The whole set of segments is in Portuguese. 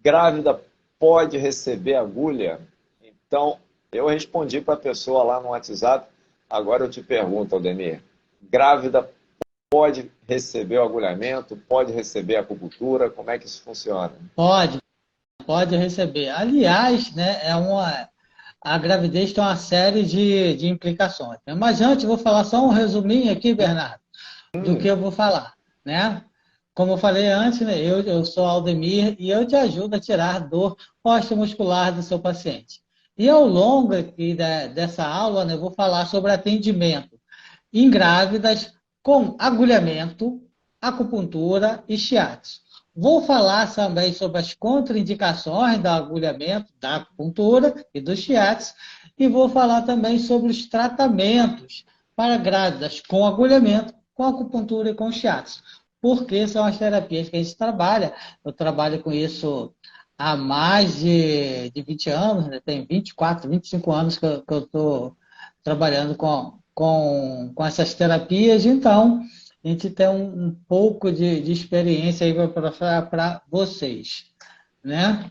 Grávida pode receber agulha? Então, eu respondi para a pessoa lá no WhatsApp. Agora eu te pergunto, Aldemir. Grávida pode receber o agulhamento? Pode receber a acupuntura? Como é que isso funciona? Pode, pode receber. Aliás, né, a gravidez tem uma série de implicações, né? Mas antes, eu vou falar só um resuminho aqui, Bernardo, do que Hum, eu vou falar, né? Como eu falei antes, né, eu sou Aldemir e eu te ajudo a tirar dor osteomuscular do seu paciente. E ao longo aqui dessa aula, né, eu vou falar sobre atendimento em grávidas com agulhamento, acupuntura e shiatsu. Vou falar também sobre as contraindicações do agulhamento, da acupuntura e do shiatsu, e vou falar também sobre os tratamentos para grávidas com agulhamento, com acupuntura e com shiatsu, porque são as terapias que a gente trabalha. Eu trabalho com isso há mais de 20 anos, né? Tem 24, 25 anos que eu estou trabalhando com essas terapias, então a gente tem um pouco de experiência aí para vocês, né?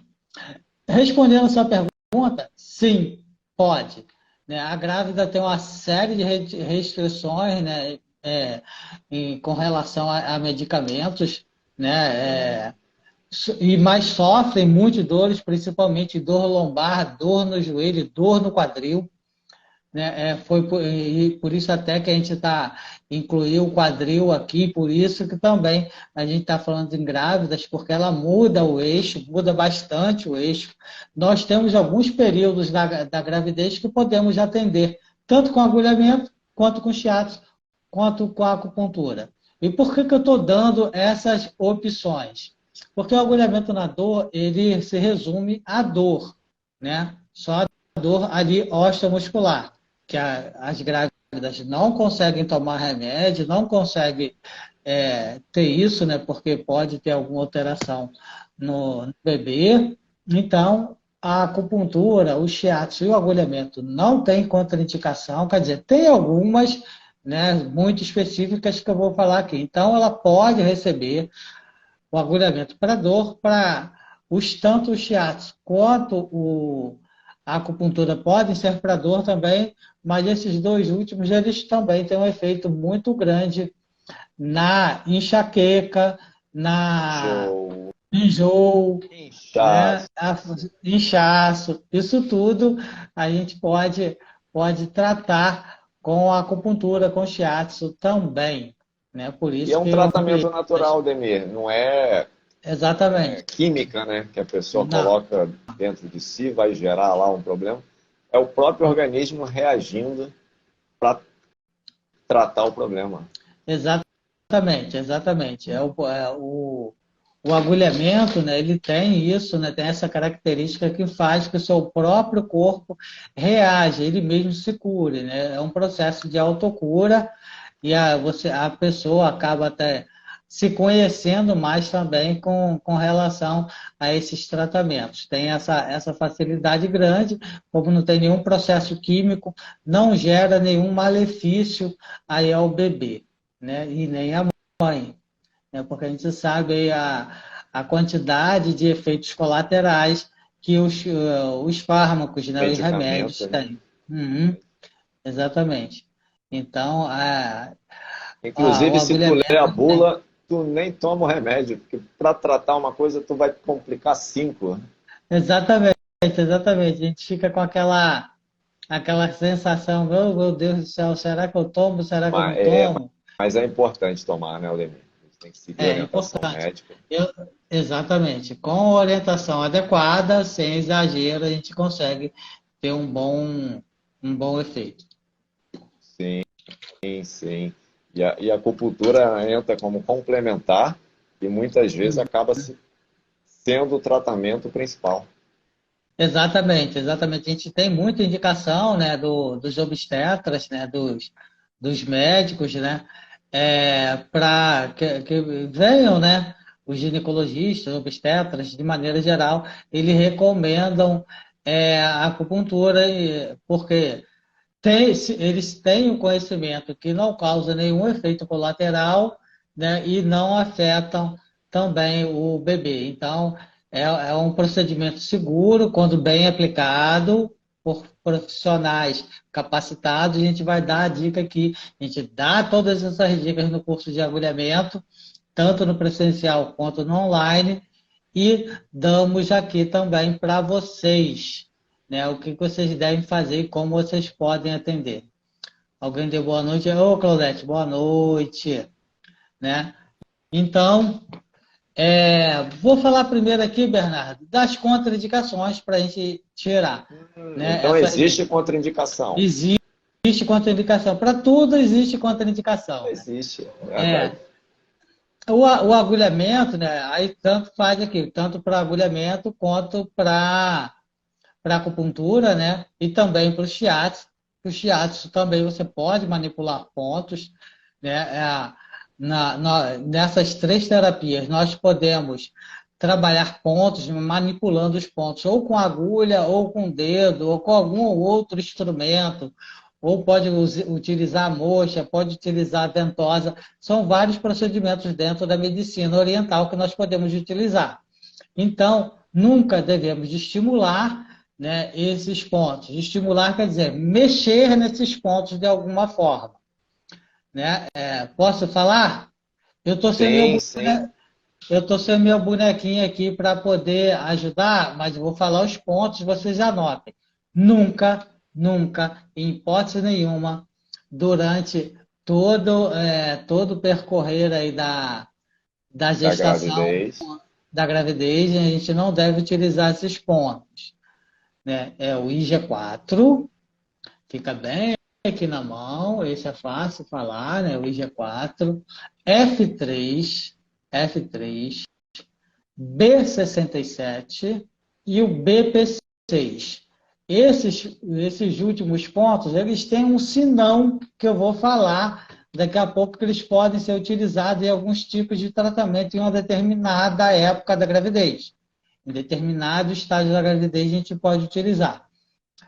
Respondendo a sua pergunta, sim, pode. Né? A grávida tem uma série de restrições, né, com relação a medicamentos, né, e mais sofrem muito dores, principalmente dor lombar, dor no joelho, dor no quadril, né? Foi por isso até que a gente incluiu o quadril aqui, por isso que também a gente está falando em grávidas, porque ela muda o eixo, muda bastante o eixo. Nós temos alguns períodos da gravidez que podemos atender, tanto com agulhamento, quanto com shiatsu, quanto com a acupuntura. E por que eu estou dando essas opções? Porque o agulhamento na dor, ele se resume à dor, né? Só a dor ali osteomuscular que as grávidas não conseguem tomar remédio, não conseguem ter isso, né? Porque pode ter alguma alteração no bebê. Então, a acupuntura, o shiatsu e o agulhamento não tem contraindicação, quer dizer, tem algumas, né, muito específicas que eu vou falar aqui. Então, ela pode receber o agulhamento para dor, para tanto o shiatsu quanto a acupuntura podem ser para dor também, mas esses dois últimos, eles também têm um efeito muito grande na enxaqueca, na show. enjoo, né? Inchaço. Inchaço, isso tudo a gente pode tratar com a acupuntura, com shiatsu também, né? Por E é isso um que eu tratamento ampliei. natural, Demir. Não é Exatamente. química, né? Que a pessoa Não, coloca dentro de si, vai gerar lá um problema. É o próprio organismo reagindo para tratar o problema. exatamente, exatamente. O agulhamento, né, ele tem isso, né, tem essa característica que faz que o seu próprio corpo reaja, ele mesmo se cure, né? É um processo de autocura e a pessoa acaba até se conhecendo mais também com relação a esses tratamentos. Tem essa facilidade grande, como não tem nenhum processo químico, não gera nenhum malefício aí ao bebê, né? E nem a mãe, né? Porque a gente sabe aí a quantidade de efeitos colaterais que os fármacos, né, os Medicamento, remédios né? têm. Uhum, exatamente. Então, o Inclusive, se tu ler a agulhamento tem. bula, tu nem toma o remédio, porque para tratar uma coisa, tu vai complicar cinco. Exatamente, exatamente. A gente fica com aquela sensação, meu Deus do céu, será que eu tomo? Será que eu Mas não é, tomo? mas é importante tomar, né, Aldemir? A gente tem que seguir a É orientação importante. médica. Eu- Exatamente. Com orientação adequada, sem exagero, a gente consegue ter um bom efeito. Sim, sim. E a acupuntura entra como complementar e muitas vezes Uhum. acaba sendo o tratamento principal. Exatamente, exatamente. A gente tem muita indicação, né, dos obstetras, né, dos médicos, né, para que venham, né, os ginecologistas, obstetras, de maneira geral, eles recomendam a acupuntura, porque eles têm o conhecimento que não causa nenhum efeito colateral, né, e não afetam também o bebê. Então, é um procedimento seguro, quando bem aplicado por profissionais capacitados. A gente vai dar a dica aqui, a gente dá todas essas dicas no curso de agulhamento, tanto no presencial quanto no online, e damos aqui também para vocês, né, o que vocês devem fazer e como vocês podem atender. Alguém deu boa noite? Ô, Claudete, boa noite, né? Então, vou falar primeiro aqui, Bernardo, das contraindicações para a gente tirar, né? Então existe contraindicação. Existe contraindicação. Para tudo existe contraindicação, né? Existe, é verdade. O agulhamento, né? Aí tanto faz aqui, tanto para agulhamento quanto para acupuntura, né? E também para o shiatsu. O shiatsu também você pode manipular pontos, né? Nessas três terapias, nós podemos trabalhar pontos, manipulando os pontos, ou com agulha, ou com dedo, ou com algum outro instrumento, ou pode utilizar a moxa, pode utilizar a ventosa. São vários procedimentos dentro da medicina oriental que nós podemos utilizar. Então, nunca devemos de estimular, né, esses pontos. Estimular quer dizer mexer nesses pontos de alguma forma, né? Posso falar? Eu estou sem Sim, sim. eu tô sem meu bonequinho aqui para poder ajudar, mas eu vou falar os pontos, vocês anotem. Nunca, nunca, em hipótese nenhuma, durante todo o percorrer aí da Da gestação, gravidez. da gravidez, a gente não deve utilizar esses pontos, né? É o IG4, fica bem aqui na mão, esse é fácil falar, né? O IG4, F3, F3, B67 e o BP6. Esses últimos pontos, eles têm um sinão que eu vou falar daqui a pouco, que eles podem ser utilizados em alguns tipos de tratamento em uma determinada época da gravidez. Em determinado estágio da gravidez a gente pode utilizar.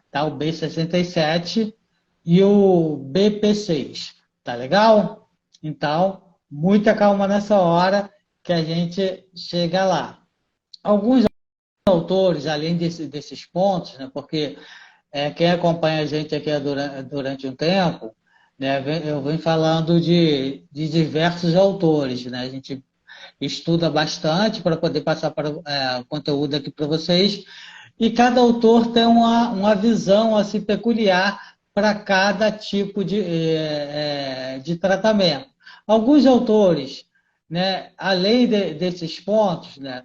Tá? O B67 e o BP6. Tá legal? Então, muita calma nessa hora que a gente chega lá. Alguns autores, além desses pontos, né, porque quem acompanha a gente aqui durante um tempo, né, eu venho falando de diversos autores, né, a gente estuda bastante para poder passar conteúdo aqui para vocês, e cada autor tem uma visão assim, peculiar para cada tipo de tratamento. Alguns autores, né, além desses pontos, né,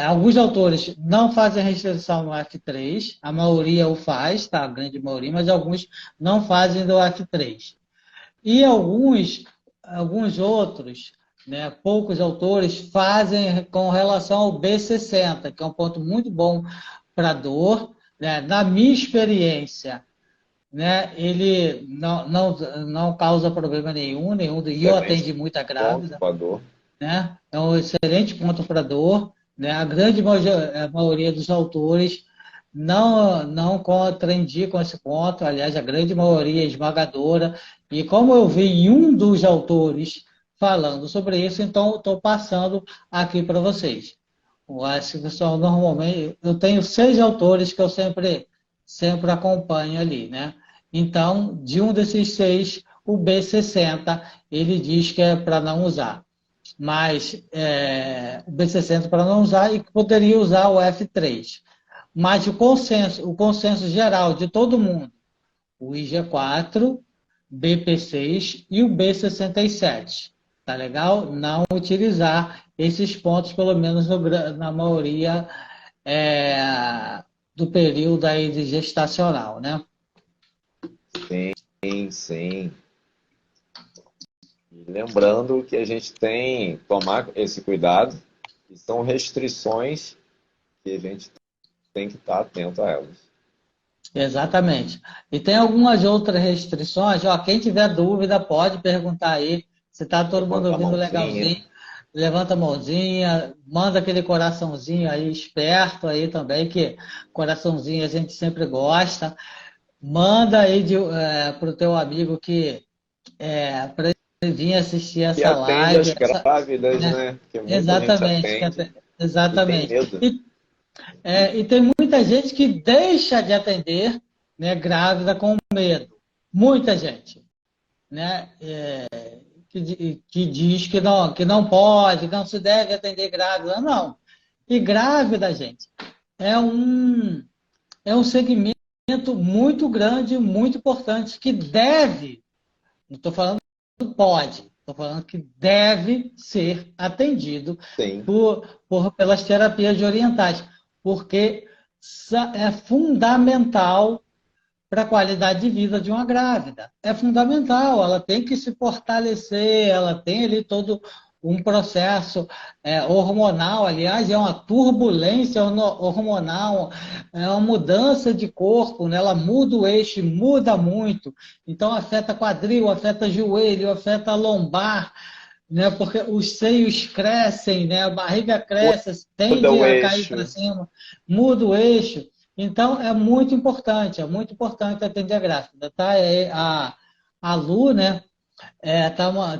alguns autores não fazem restrição no F3, a maioria o faz, tá? A grande maioria, mas alguns não fazem do F3. E alguns outros, né, poucos autores, fazem com relação ao B60, que é um ponto muito bom para dor. Né? Na minha experiência, né, ele não causa problema nenhum, e eu Excelente atendi muita ponto grávida, para dor. né? É um excelente ponto para dor, né? A grande maioria dos autores não contraindicam esse ponto, aliás, a grande maioria esmagadora. E como eu vi em um dos autores falando sobre isso, então estou passando aqui para vocês. Eu acho que são normalmente, eu tenho 6 autores que eu sempre acompanho ali, né? Então, de um desses 6, o B60, ele diz que é para não usar, mas o B60 para não usar, e poderia usar o F3. Mas o consenso geral de todo mundo, o IG4, BP6 e o B67. Tá legal? Não utilizar esses pontos, pelo menos na maioria do período aí de gestacional, né? Sim, sim. E lembrando que a gente tem que tomar esse cuidado, e são restrições que a gente tem que estar atento a elas. Exatamente. E tem algumas outras restrições. Ó, quem tiver dúvida pode perguntar aí. Se está todo mundo Levanta a ouvindo mãozinha. legalzinho, levanta a mãozinha, manda aquele coraçãozinho aí, esperto aí também, que coraçãozinho a gente sempre gosta. Manda aí para o teu amigo que vir assistir Que essa atende live. as grávidas, né? Porque muita gente Exatamente, atende e tem exatamente. medo. E tem muita gente que deixa de atender, né, grávida com medo. Muita gente, né, que diz que não pode, não se deve atender grávida. Não. E grávida, gente, é é um segmento muito grande, muito importante, que deve, não estou falando que pode, estou falando que deve ser atendido Sim, pelas terapias orientais, porque é fundamental para a qualidade de vida de uma grávida. É fundamental, ela tem que se fortalecer, ela tem ali todo um processo hormonal, aliás, é uma turbulência hormonal, é uma mudança de corpo, né? Ela muda o eixo, muda muito, então afeta quadril, afeta joelho, afeta lombar, né? Porque os seios crescem, né? A barriga cresce, muda tende o a cair para eixo. cima, muda o eixo. Então, é muito importante atender a grávida, tá? A Lu, né,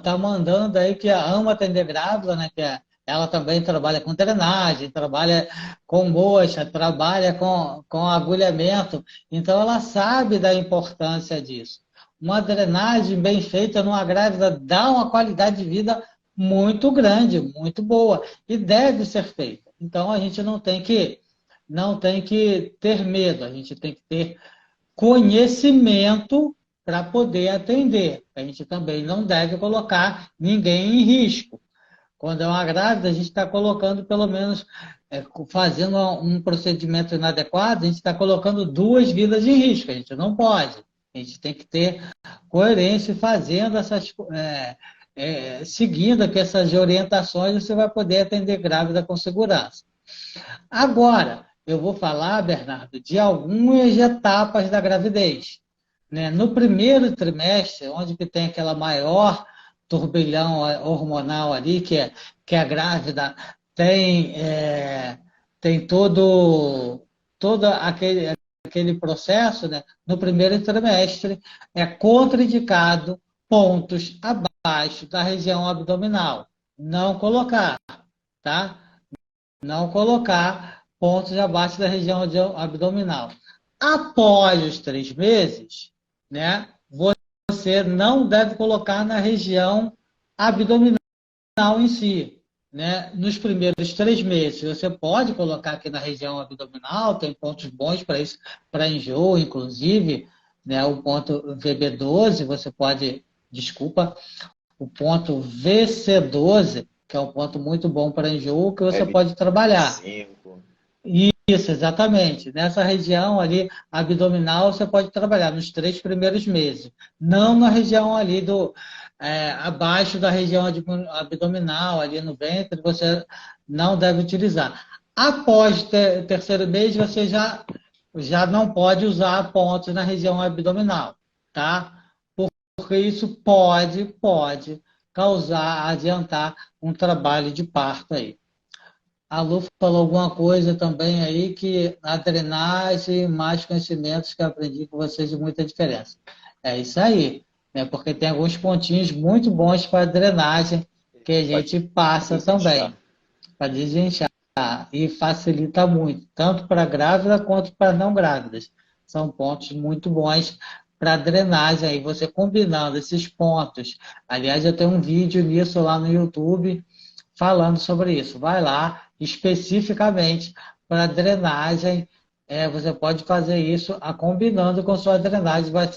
tá mandando aí que ama atender grávida, né, ela também trabalha com drenagem, trabalha com moxa, trabalha com agulhamento, então ela sabe da importância disso. Uma drenagem bem feita numa grávida dá uma qualidade de vida muito grande, muito boa, e deve ser feita. Então, a gente não tem que ter medo, a gente tem que ter conhecimento para poder atender. A gente também não deve colocar ninguém em risco. Quando é uma grávida, a gente está colocando, pelo menos, fazendo um procedimento inadequado, a gente está colocando duas vidas em risco. A gente não pode. A gente tem que ter coerência fazendo seguindo aqui essas orientações, você vai poder atender grávida com segurança. Agora, eu vou falar, Bernardo, de algumas etapas da gravidez. Né? No primeiro trimestre, onde que tem aquela maior turbilhão hormonal ali, que a grávida tem todo aquele processo, né? No primeiro trimestre, é contraindicado pontos abaixo da região abdominal. Não colocar, tá? Não colocar pontos abaixo da região abdominal. Após os 3 meses, né, você não deve colocar na região abdominal em si. Né? Nos primeiros 3 meses, você pode colocar aqui na região abdominal, tem pontos bons para isso, para enjoo, inclusive, né? O ponto VB12, você pode, desculpa, o ponto VC12, que é um ponto muito bom para enjoo, que você É pode trabalhar. 25. Isso, exatamente. Nessa região ali abdominal, você pode trabalhar nos 3 primeiros meses. Não na região ali abaixo da região abdominal, ali no ventre, você não deve utilizar. Após o terceiro mês, você já não pode usar pontos na região abdominal, tá? Porque isso pode causar, adiantar um trabalho de parto aí. A Lu falou alguma coisa também aí que a drenagem, mais conhecimentos que eu aprendi com vocês de muita diferença. É isso aí, né? Porque tem alguns pontinhos muito bons para drenagem que a Pode gente passa desinchar. também, para desinchar. E facilita muito, tanto para grávida quanto para não grávidas. São pontos muito bons para drenagem, aí você combinando esses pontos. Aliás, eu tenho um vídeo nisso lá no YouTube falando sobre isso. Vai lá, especificamente para drenagem, você pode fazer isso combinando com sua drenagem, vai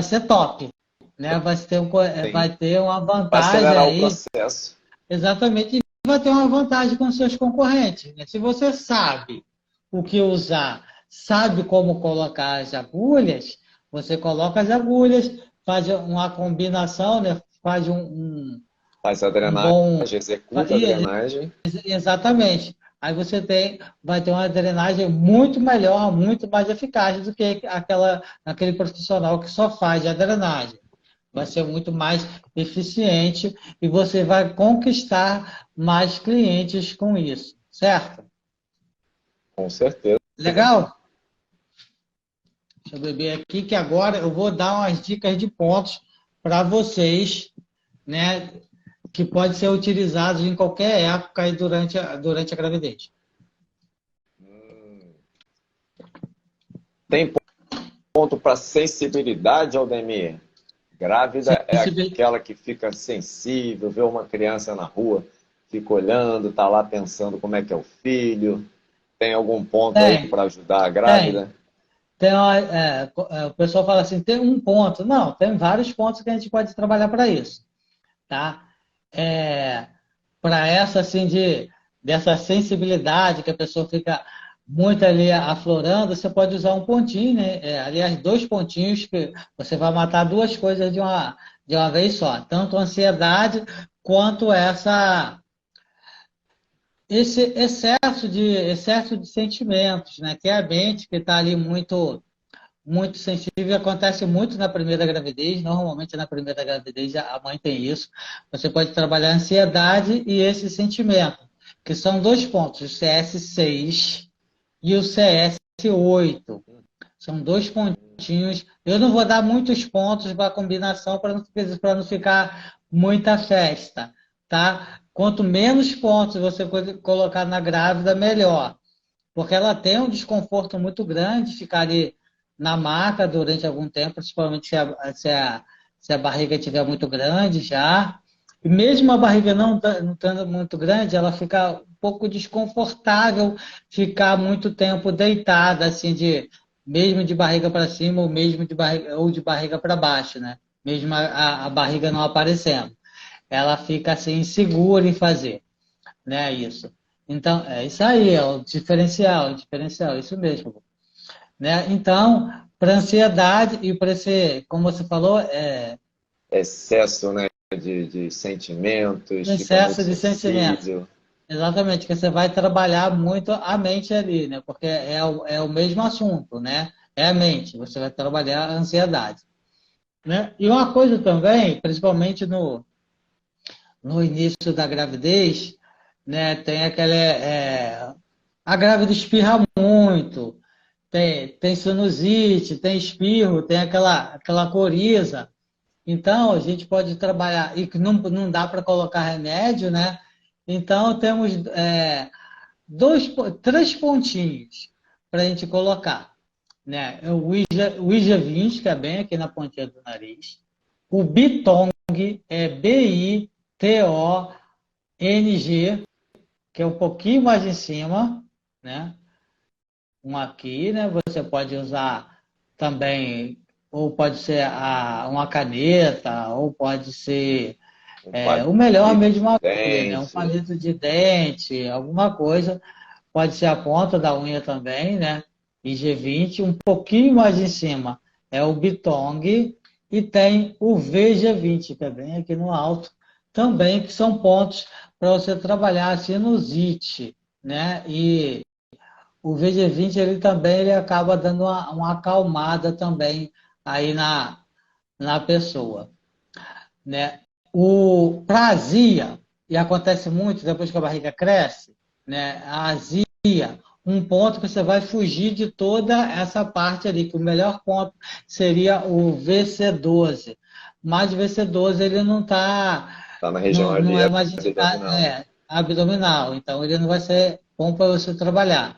ser top. Né? Sim. Vai ter uma Para vantagem acelerar o aí. processo. Exatamente. E vai ter uma vantagem com seus concorrentes. Né? Se você sabe o que usar, sabe como colocar as agulhas, você coloca as agulhas, faz uma combinação, né? Faz Faz a um drenagem, bom. executa a drenagem. Exatamente. Aí você vai ter uma drenagem muito melhor, muito mais eficaz do que aquele profissional que só faz a drenagem. Vai ser muito mais eficiente e você vai conquistar mais clientes com isso, certo? Com certeza. Legal? Deixa eu beber aqui que agora eu vou dar umas dicas de pontos para vocês, né, que pode ser utilizado em qualquer época e durante a gravidez. Tem ponto para sensibilidade, Aldemir? Grávida é aquela que fica sensível, vê uma criança na rua, fica olhando, está lá pensando como é que é o filho. Tem algum ponto aí Tem, para ajudar a tem. grávida? O pessoal fala assim, tem um ponto. Não, tem vários pontos que a gente pode trabalhar para isso, tá? Para essa, assim, dessa sensibilidade que a pessoa fica muito ali aflorando, você pode usar um pontinho, né? Aliás, dois pontinhos que você vai matar duas coisas de uma vez só. Tanto a ansiedade quanto esse excesso de sentimentos, né? Que é a mente que está ali muito sensível, acontece muito na primeira gravidez, normalmente na primeira gravidez a mãe tem isso. Você pode trabalhar a ansiedade e esse sentimento, que são dois pontos, o CS6 e o CS8. São dois pontinhos. Eu não vou dar muitos pontos para a combinação para não ficar muita festa, tá? Quanto menos pontos você colocar na grávida, melhor. Porque ela tem um desconforto muito grande ficar ali na maca durante algum tempo, principalmente se a barriga estiver muito grande já. E mesmo a barriga não estando muito grande, ela fica um pouco desconfortável ficar muito tempo deitada, assim, mesmo de barriga para cima ou de barriga para baixo, né? Mesmo a barriga não aparecendo. Ela fica assim insegura em fazer, né? Isso. Então, é isso aí, é o diferencial, isso mesmo. Né? Então, para ansiedade e para esse, como você falou, Excesso, né, de sentimentos, fica muito excesso de sentimentos. sensível. Exatamente, que você vai trabalhar muito a mente ali, né? Porque é o mesmo assunto, né? É a mente, você vai trabalhar a ansiedade. Né? E uma coisa também, principalmente no início da gravidez, né? Tem a grávida espirra muito, tem sinusite, tem espirro, tem aquela coriza. Então, a gente pode trabalhar, e que não dá para colocar remédio, né? Então, temos três pontinhos para a gente colocar. Né? O IJA 20, que é bem aqui na pontinha do nariz. O Bitong, é BITONG, que é um pouquinho mais em cima, né? Um aqui, né? Você pode usar também, ou pode ser uma caneta, ou pode ser Um o melhor palito mesmo de agulha, né? Um dente. palito de dente, alguma coisa. Pode ser a ponta da unha também, né? IG20, um pouquinho mais em cima é o Bitong e tem o VG20 também aqui no alto, também que são pontos para você trabalhar a sinusite, né? E o VG20 ele acaba dando uma acalmada também aí na pessoa, né? Para azia, e acontece muito depois que a barriga cresce, né? A azia, um ponto que você vai fugir de toda essa parte ali, que o melhor ponto seria o VC12. Mas o VC12 ele não está, Está na região não, não ali é mais abdominal. abdominal, então ele não vai ser bom para você trabalhar.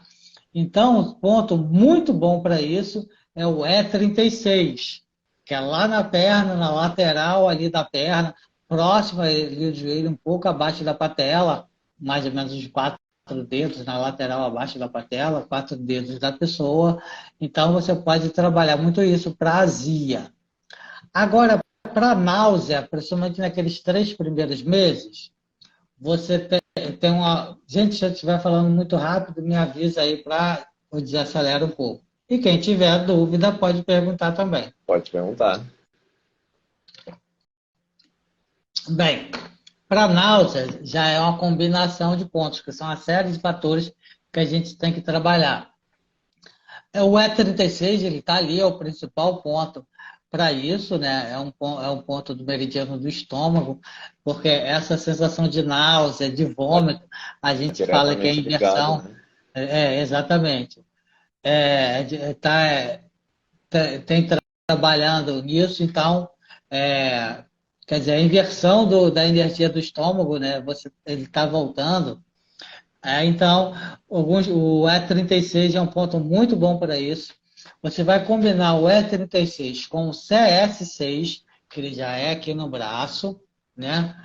Então, um ponto muito bom para isso é o E36, que é lá na perna, na lateral ali da perna, próximo ali do joelho, um pouco abaixo da patela, mais ou menos uns 4 dedos na lateral abaixo da patela, 4 dedos da pessoa. Então, você pode trabalhar muito isso para azia. Agora, para náusea, principalmente naqueles 3 primeiros meses, você tem uma. Gente, se eu estiver falando muito rápido, me avisa aí para eu desaceler um pouco. E quem tiver dúvida pode perguntar também. Pode perguntar. Bem, para náusea já é uma combinação de pontos, que são uma série de fatores que a gente tem que trabalhar. O E36, ele está ali, é o principal ponto para isso, né? É um ponto do meridiano do estômago, porque essa sensação de náusea, de Está vômito, a gente fala que é diretamente ligado, inversão. né? Exatamente. Tem trabalhando nisso, então quer dizer, a inversão da energia do estômago, né? Ele está voltando. Então, o E36 é um ponto muito bom para isso. Você vai combinar o E36 com o CS6, que ele já é aqui no braço, né?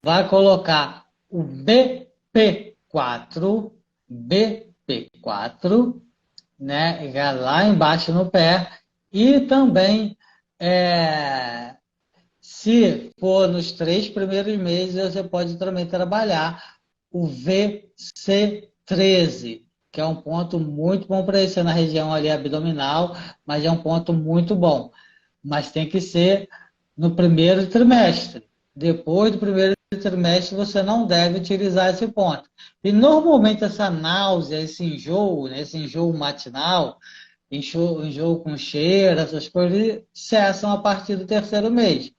Vai colocar o BP4, né? Lá embaixo no pé. E também, se for nos 3 primeiros meses, você pode também trabalhar o VC13, que é um ponto muito bom para isso, na região ali abdominal, mas é um ponto muito bom. Mas tem que ser no primeiro trimestre. Depois do primeiro trimestre, você não deve utilizar esse ponto. E normalmente essa náusea, esse enjoo, né, esse enjoo matinal, enjoo com cheiro, essas coisas, cessam a partir do terceiro mês.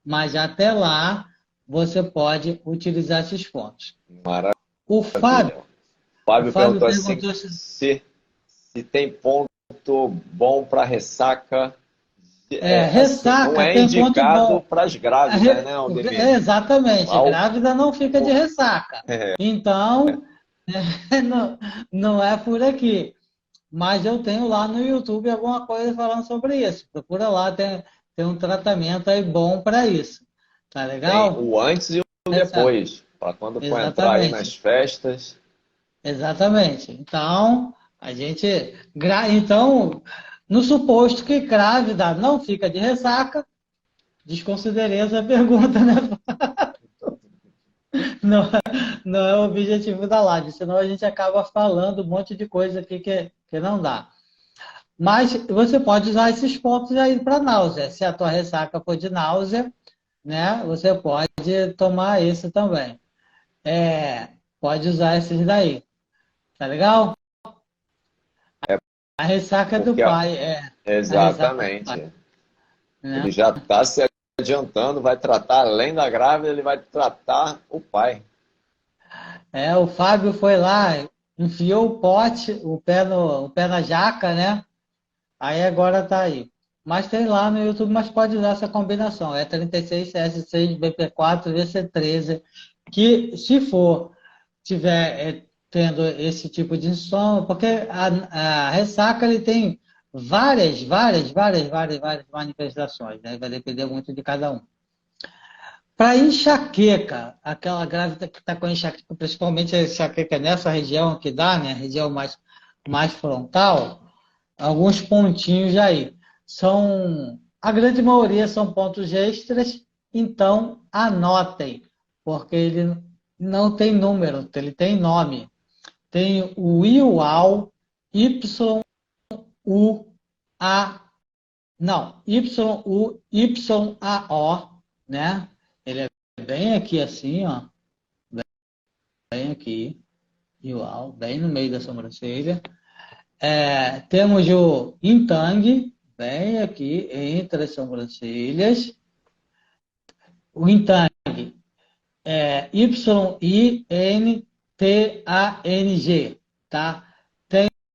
Mas até lá, você pode utilizar esses pontos. O Fábio, Maravilha. o Fábio Fábio perguntou assim, perguntou se tem ponto bom para ressaca. Assim, não ressaca é tem ponto indicado bom. para as grávidas, né, Aldemir? Exatamente, grávida não fica de ressaca. É, Então, não, não é por aqui. Mas eu tenho lá no YouTube alguma coisa falando sobre isso. Procura lá, tem um tratamento aí bom para isso. Tá tem legal? o antes e o Ressaca. depois, para quando for entrar aí nas Exatamente. festas. Exatamente. Então, então, no suposto que grávida não fica de ressaca, desconsiderei essa pergunta, né? Não, não é o objetivo da live, senão a gente acaba falando um monte de coisa aqui que não dá. Mas você pode usar esses pontos aí para náusea. Se a tua ressaca for de náusea, né, você pode tomar esse também. Pode usar esses daí. Tá legal? A ressaca do Porque, pai, a ressaca do pai, exatamente, ele né? já está se adiantando, vai tratar, além da grávida, ele vai tratar o pai. O Fábio foi lá, enfiou o pote, o pé na jaca, né? Aí agora tá aí. Mas tem lá no YouTube, mas pode usar essa combinação. É 36, CS6, BP4, VC13, que se for, tiver tendo esse tipo de insônia, porque a ressaca ele tem várias manifestações, né? Vai depender muito de cada um. Para enxaqueca, aquela grávida que está com enxaqueca, principalmente a enxaqueca nessa região que dá, né? A região mais frontal, alguns pontinhos aí. A grande maioria são pontos extras, então anotem, porque ele não tem número, ele tem nome. Tem o IUAL, YUA, não, YUYAO, né? Ele é bem aqui assim, ó, bem aqui, IUAL, bem no meio da sobrancelha. Temos o Intang, bem aqui entre as sobrancelhas. O Intang YINTANG, tá?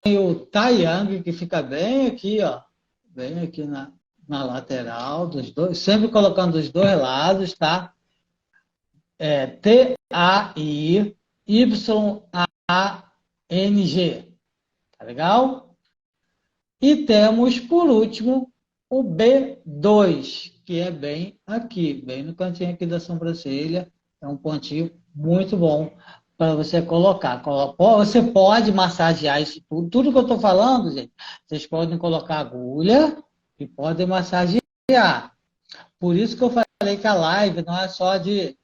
Tem o Taiyang, que fica bem aqui, ó, bem aqui na lateral dos dois, sempre colocando os dois lados, tá? TAIYANG, tá legal? E temos, por último, o B2, que é bem aqui, bem no cantinho aqui da sobrancelha. É um pontinho muito bom para você colocar. Você pode massagear isso tudo. Tudo que eu estou falando, gente, vocês podem colocar agulha e podem massagear. Por isso que eu falei que a live não é só de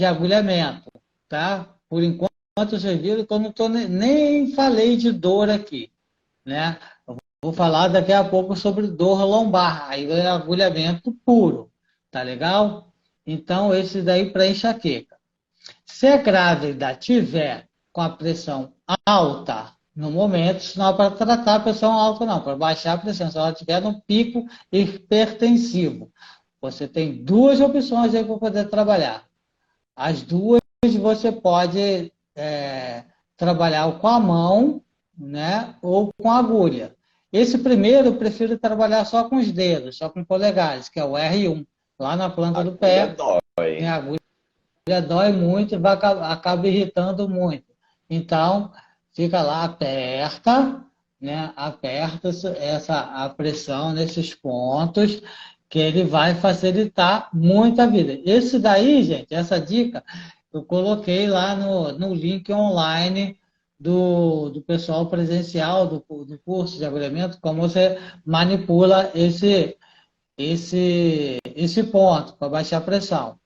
agulhamento, tá? Por enquanto, vocês viram que eu não nem falei de dor aqui, né? Vou falar daqui a pouco sobre dor lombar, aí é agulhamento puro, tá legal? Então, esse daí para enxaqueca. Se a grávida tiver com a pressão alta no momento, isso não é para tratar a pressão alta, não, para baixar a pressão. Se ela tiver no pico hipertensivo, você tem duas opções aí para poder trabalhar. As duas você pode trabalhar com a mão, né, ou com a agulha. Esse primeiro eu prefiro trabalhar só com os dedos, só com polegares, que é o R1. lá na planta do Agulha pé. dói. A agulha dói muito e acaba irritando muito. Então, fica lá, aperta, né? Aperta a pressão nesses pontos, que ele vai facilitar muito a vida. Esse daí, gente, essa dica, eu coloquei lá no link online do pessoal presencial do curso de agulhamento, como você manipula esse ponto para baixar a pressão.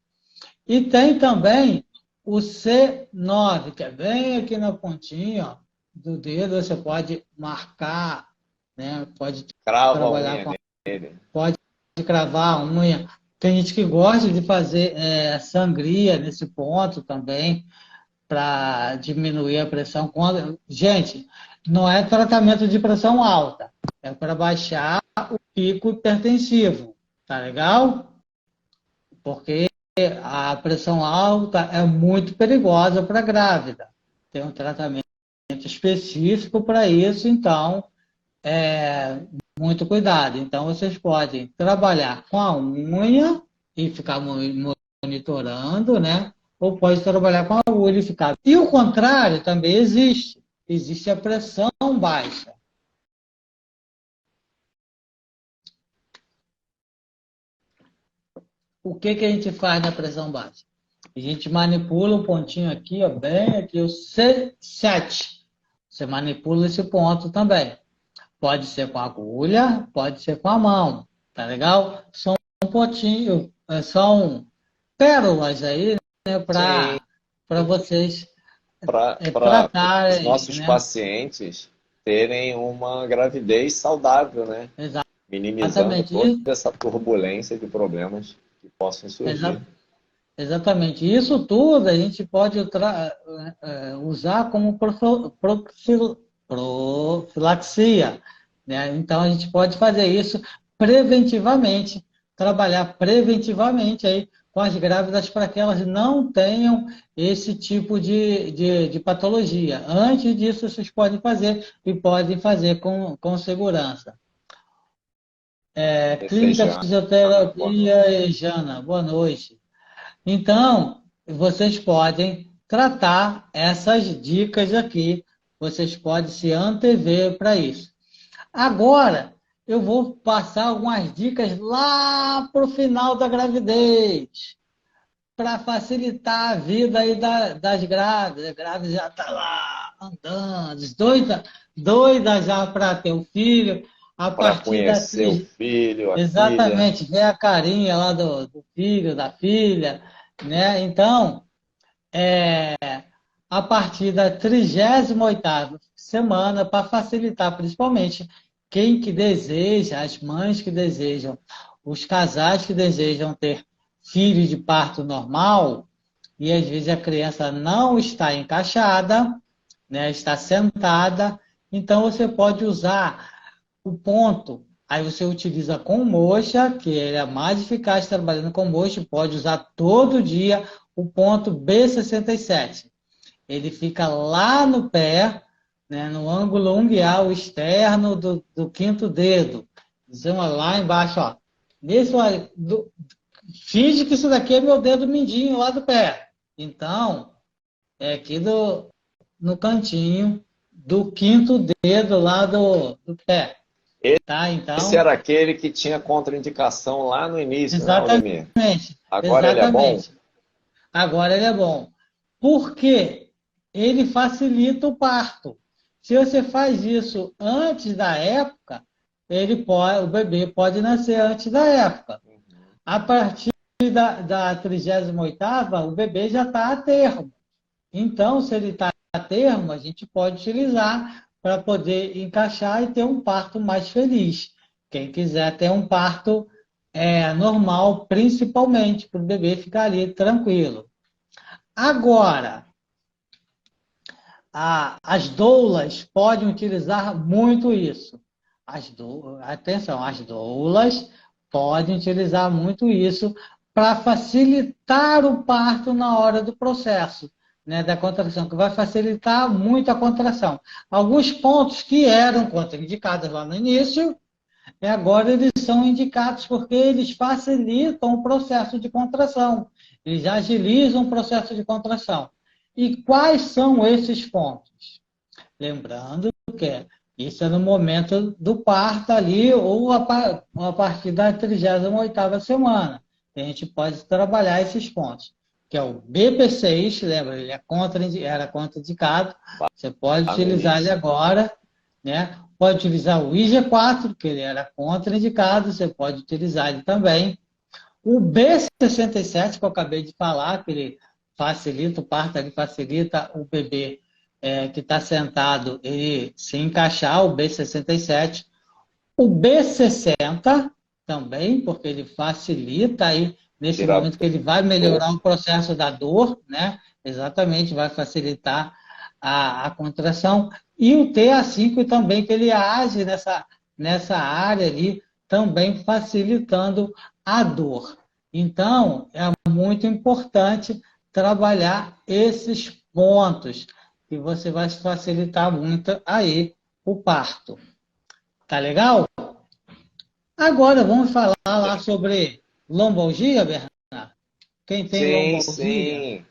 E tem também o C9, que é bem aqui na pontinha ó, do dedo, você pode marcar, né? Pode Crava a trabalhar unha com, nele. pode cravar a unha. Tem gente que gosta de fazer sangria nesse ponto também, para diminuir a pressão. Gente, não é tratamento de pressão alta, é para baixar o pico hipertensivo, tá legal? Porque a pressão alta é muito perigosa para a grávida. Tem um tratamento específico para isso, então, muito cuidado. Então, vocês podem trabalhar com a unha e ficar monitorando, né? Ou pode trabalhar com a agulha e ficar. E o contrário também existe. Existe a pressão baixa. O que a gente faz na pressão baixa? A gente manipula o pontinho aqui, ó, bem aqui, o C7. Você manipula esse ponto também. Pode ser com agulha, pode ser com a mão. Tá legal? São pontinhos, são pérolas aí, né, Sim, para vocês para os tratarem, nossos né? pacientes terem uma gravidez saudável, né? Minimizando Exatamente toda isso. essa turbulência de problemas que possam surgir. Exatamente. Isso tudo a gente pode usar como profilaxia, né? Então a gente pode fazer isso preventivamente, trabalhar preventivamente aí com as grávidas para que elas não tenham esse tipo de patologia. Antes disso, vocês podem fazer e podem fazer com segurança. Clínica de Desejando. Boa noite. Fisioterapia, Jana, boa noite. Então, vocês podem tratar essas dicas aqui, vocês podem se antever para isso. Agora, eu vou passar algumas dicas lá para o final da gravidez, para facilitar a vida aí das grávidas. A grávida já está lá andando, doida já para ter o filho, a Para partir da conhecer o filho, a filha. exatamente, ver a carinha lá do filho, da filha, né? Então, a partir da 38ª semana, para facilitar principalmente quem que deseja, as mães que desejam, os casais que desejam ter filho de parto normal, e às vezes a criança não está encaixada, né, está sentada, então você pode usar o ponto. Aí você utiliza com moxa, que ele é mais eficaz trabalhando com moxa, pode usar todo dia o ponto B67. Ele fica lá no pé, né, no ângulo unguial externo do quinto dedo. Então, lá embaixo, ó. Nesse, finge que isso daqui é meu dedo mindinho lá do pé. Então, é aqui no cantinho do quinto dedo lá do pé. Tá? Esse Então, era aquele que tinha contraindicação lá no início, né, Aldemir? exatamente, Agora ele é bom? exatamente. Agora ele é bom. Por quê? Ele facilita o parto. Se você faz isso antes da época, o bebê pode nascer antes da época. A partir da 38ª, o bebê já está a termo. Então, se ele está a termo, a gente pode utilizar para poder encaixar e ter um parto mais feliz. Quem quiser ter um parto normal, principalmente, para o bebê ficar ali tranquilo. Agora, as doulas podem utilizar muito isso. Atenção, as doulas podem utilizar muito isso para facilitar o parto na hora do processo, né, da contração, que vai facilitar muito a contração. Alguns pontos que eram contraindicados lá no início, e agora eles são indicados porque eles facilitam o processo de contração, eles agilizam o processo de contração. E quais são esses pontos? Lembrando que isso é no momento do parto ali, ou a partir da 38ª semana. A gente pode trabalhar esses pontos, que é o BP6, lembra, ele era contraindicado, você pode Lá no utilizar ele início. agora, né? Pode utilizar o IG4, que ele era contraindicado, você pode utilizar ele também. O B67, que eu acabei de falar, que ele facilita o parto, ele facilita o bebê que está sentado, ele se encaixar, o B67. O B60 também, porque ele facilita aí, nesse Tira a momento que ele vai dor. melhorar o processo da dor, né? Exatamente, vai facilitar a contração. E o TA5 também, que ele age nessa área ali, também facilitando a dor. Então, é muito importante trabalhar esses pontos, que você vai facilitar muito aí o parto. Tá legal? Agora vamos falar lá sobre lombalgia, Bernardo. Quem tem Sim, lombalgia? sim.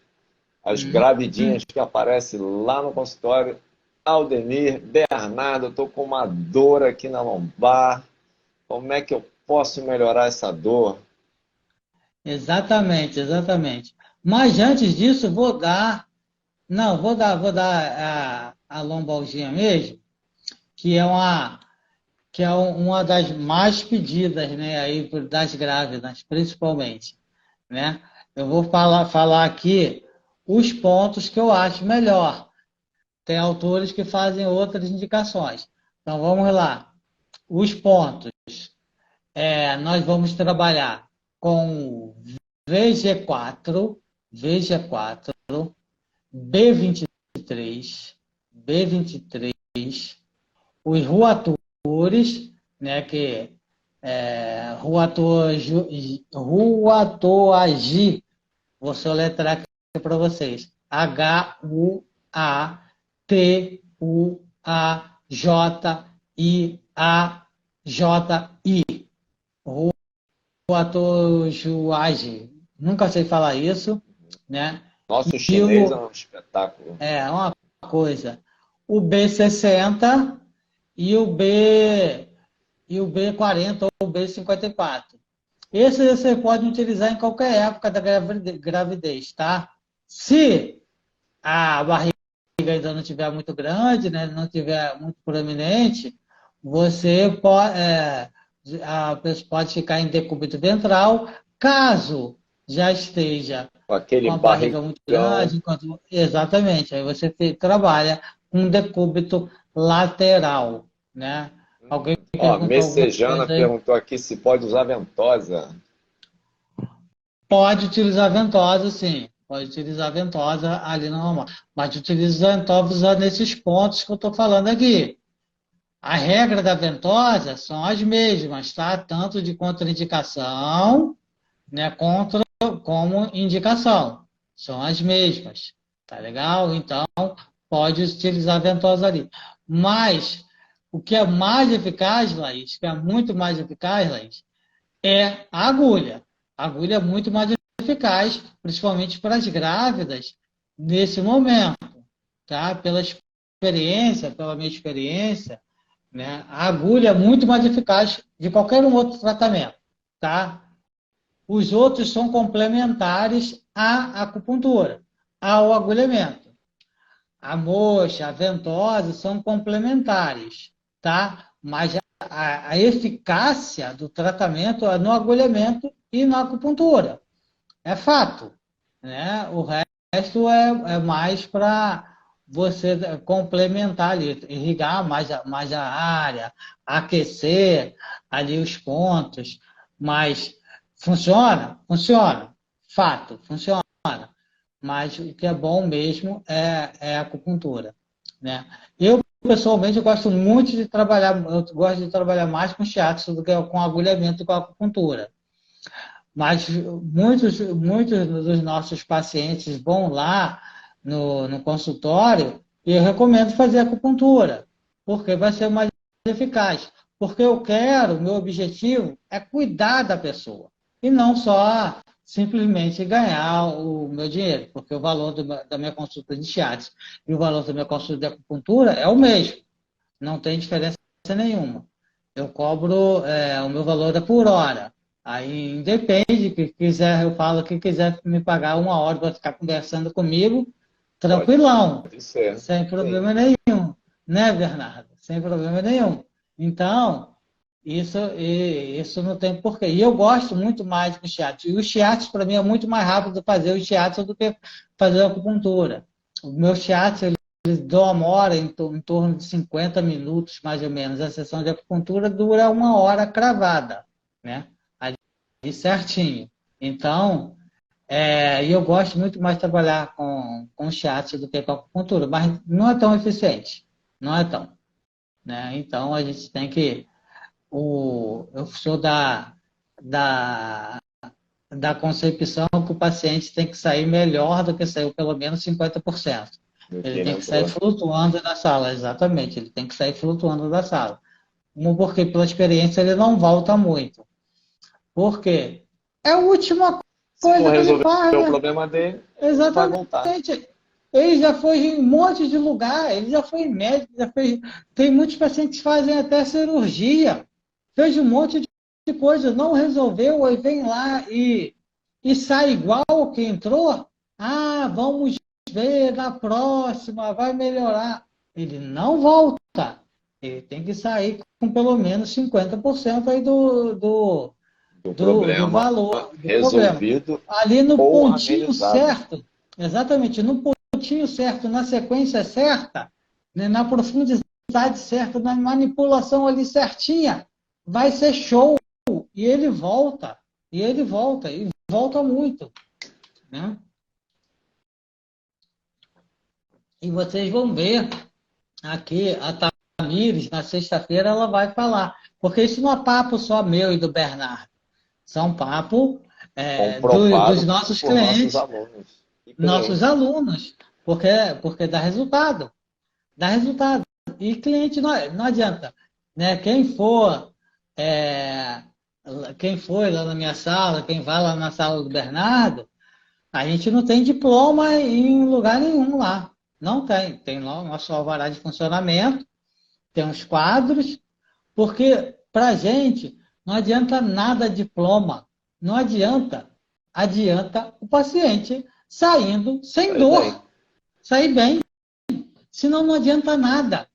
As Hum, gravidinhas que aparecem lá no consultório. Aldemir, Bernardo, eu estou com uma dor aqui na lombar. Como é que eu posso melhorar essa dor? exatamente, exatamente. Mas antes disso, vou dar a lombalgia mesmo, que é uma das mais pedidas, né, aí das grávidas, principalmente, né? Eu vou falar aqui os pontos que eu acho melhor. Tem autores que fazem outras indicações. Então vamos lá. Os pontos. Nós vamos trabalhar com VG4, VG4, B23, B23, os ruatores, né, que Ruatoagi, vou soletrar aqui para vocês. Huatuaji. Ruatojuagi. Nunca sei falar isso, né? Nosso E chinês é um espetáculo. uma coisa. O B60 e o B40 ou o B54. Esse você pode utilizar em qualquer época da gravidez, tá? Se a barriga ainda não estiver muito grande, né, não estiver muito proeminente, você a pessoa pode ficar em decúbito ventral, caso já esteja Com com aquele a barriga muito barrigão. grande, exatamente, aí você trabalha com decúbito lateral, né? Alguém Ó, perguntou alguma Messejana coisa aí? perguntou aqui se pode usar ventosa. Pode utilizar ventosa, sim. Pode utilizar ventosa ali no normal. Mas utiliza ventosa nesses pontos que eu estou falando aqui. A regra da ventosa são as mesmas, tá? Tanto de contraindicação, né, como indicação. São as mesmas. Tá legal? Então, pode utilizar a ventosa ali. Mas, o que é mais eficaz, Laís, que é muito mais eficaz, Laís, é a agulha. A agulha é muito mais eficaz, principalmente para as grávidas, nesse momento, tá? Pela minha experiência, né? A agulha é muito mais eficaz de qualquer um outro tratamento, tá? Os outros são complementares à acupuntura, ao agulhamento. A moxa, a ventosa são complementares, tá? Mas a eficácia do tratamento é no agulhamento e na acupuntura. É fato, né? O resto é mais para você complementar ali, irrigar mais a área, aquecer ali os pontos. Mas funciona? Funciona. Fato, funciona. Mas o que é bom mesmo é a acupuntura, né? Eu, pessoalmente, eu gosto muito de trabalhar, eu gosto de trabalhar mais com shiatsu do que com agulhamento e com acupuntura. Mas muitos dos nossos pacientes vão lá no consultório e eu recomendo fazer acupuntura, porque vai ser mais eficaz. Porque eu quero, meu objetivo é cuidar da pessoa. E não só simplesmente ganhar o meu dinheiro. Porque o valor da minha consulta de shiatsu e o valor da minha consulta de acupuntura é o mesmo. Não tem diferença nenhuma. Eu cobro, o meu valor é por hora. Aí depende, que quiser, eu falo que quiser me pagar 1 hora para ficar conversando comigo, tranquilão, Pode ser. sem Sim. problema nenhum, né, Bernardo? Sem problema nenhum. Então, isso não tem porquê. E eu gosto muito mais do shiatsu. E o shiatsu, para mim, é muito mais rápido fazer o shiatsu do que fazer a acupuntura. O meu shiatsu, ele demora em torno de 50 minutos, mais ou menos. A sessão de acupuntura dura 1 hora cravada, né? Ali certinho. Então, e eu gosto muito mais de trabalhar com shiatsu do que com acupuntura, mas não é tão eficiente. Não é tão, né? Então, a gente tem que... eu sou da, da concepção que o paciente tem que sair melhor do que saiu, pelo menos 50%. Do que Ele ele tem que sair entrou. flutuando da sala, exatamente. Ele tem que sair flutuando da sala. Porque pela experiência ele não volta muito. Por quê? É a última Se não coisa que ele resolver faz, o né? problema dele, não vai voltar. Exatamente. Ele já foi em um monte de lugar, ele já foi em médico, já fez. Tem muitos pacientes que fazem até cirurgia, fez um monte de coisa, não resolveu, aí vem lá e sai igual o que entrou. Ah, vamos ver na próxima, vai melhorar. Ele não volta. Ele tem que sair com pelo menos 50% aí Do do problema valor do problema. resolvido Ali no ou pontinho amenizado. certo, exatamente, no pontinho certo, na sequência certa, né, na profundidade certa, na manipulação ali certinha, vai ser show. E ele volta, e volta muito. Né? E vocês vão ver aqui, a Tamires, na sexta-feira, ela vai falar. Porque isso não é papo só meu e do Bernardo. São papo dos Comprovado nossos por nossos clientes, alunos e nossos clientes. alunos, porque dá resultado. Dá resultado. E cliente não adianta. Né? Quem foi lá na minha sala, quem vai lá na sala do Bernardo, a gente não tem diploma em lugar nenhum lá. Não tem. Tem lá o nosso alvará de funcionamento, tem uns quadros, porque para a gente não adianta nada diploma. Não adianta. Adianta o paciente saindo sem Aí bem, dor. Sair bem. Senão não adianta nada.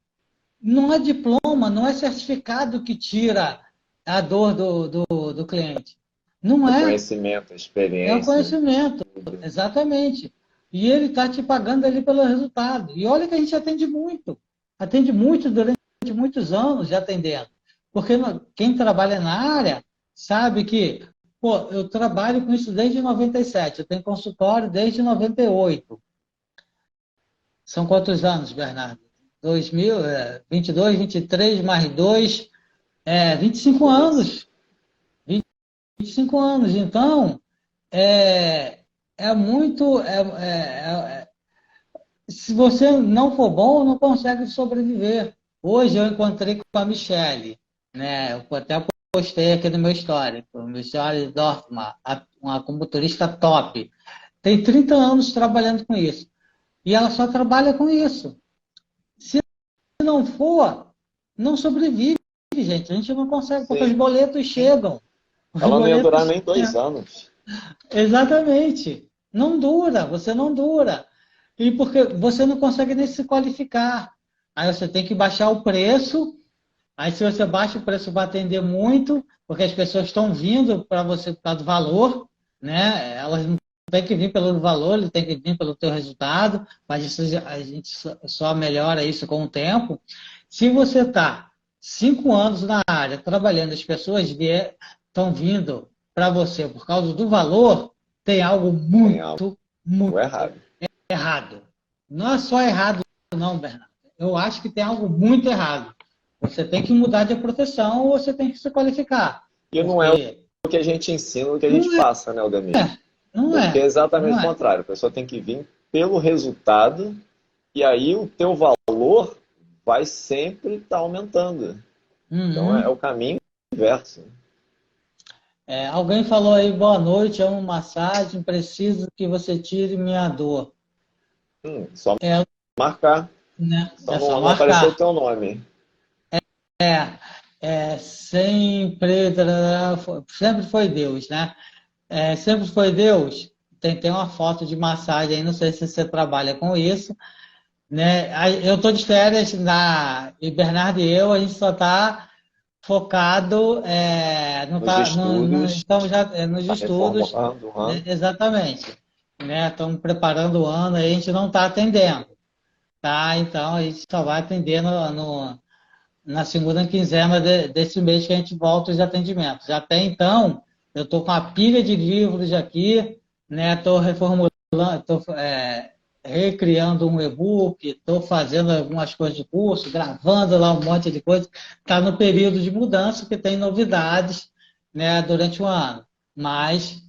Não é diploma, não é certificado que tira a dor do cliente. Não o é. conhecimento, a É o experiência, conhecimento. tudo. Exatamente. E ele está te pagando ali pelo resultado. E olha que a gente atende muito. Atende muito durante muitos anos já atendendo. Porque quem trabalha na área sabe que, pô, eu trabalho com isso desde 97, eu tenho consultório desde 98. São quantos anos, Bernardo? 2000, 22, 23 mais 2, 25 25. anos. 25 anos. Então, é, é muito. Se você não for bom, não consegue sobreviver. Hoje eu encontrei com a Michele, né? Eu até postei aqui no meu histórico, Michele Dorfman, uma acupunturista top. Tem 30 anos trabalhando com isso. E ela só trabalha com isso. Se não for, não sobrevive, gente. A gente não consegue, porque os Sim. boletos chegam. Os Ela não ia durar boletos nem 2 anos. Exatamente. Não dura, você não dura. E porque você não consegue nem se qualificar. Aí você tem que baixar o preço. Aí se você baixa o preço vai atender muito, porque as pessoas estão vindo para você por causa do valor, né? Elas não têm que vir pelo valor, eles têm que vir pelo teu resultado, mas isso, a gente só melhora isso com o tempo. Se você está 5 anos na área trabalhando, as pessoas estão vindo para você por causa do valor, tem algo Tem algo muito, muito errado. errado. Não é só errado, não, Bernardo. Eu acho que tem algo muito errado. Você tem que mudar de profissão ou você tem que se qualificar. E não é Porque o que a gente ensina, o que a gente não é, passa, né, Aldemir? não Porque é é, exatamente não o é. contrário. A pessoa tem que vir pelo resultado e aí o teu valor vai sempre estar aumentando. Então é Uhum. o caminho inverso. Alguém falou aí, boa noite, amo massagem, preciso que você tire minha dor. Só É, marcar. né? Só É só não apareceu o marcar. teu nome. Sempre, sempre foi Deus, né? Sempre foi Deus. Tem uma foto de massagem aí, não sei se você trabalha com isso, né? Eu estou de férias e Bernardo e eu, a gente só está focado, não Nos tá, não estudos, estamos já nos está estudos, reformulando o né? ramo. Exatamente, né? Estamos preparando o ano, aí a gente não está atendendo, tá? Então a gente só vai atender na segunda quinzena desse mês que a gente volta os atendimentos. Até então, eu estou com a pilha de livros aqui, né? Estou reformulando, estou recriando um e-book, estou fazendo algumas coisas de curso, gravando lá um monte de coisa. Está no período de mudança, que tem novidades, né, durante o ano. Mas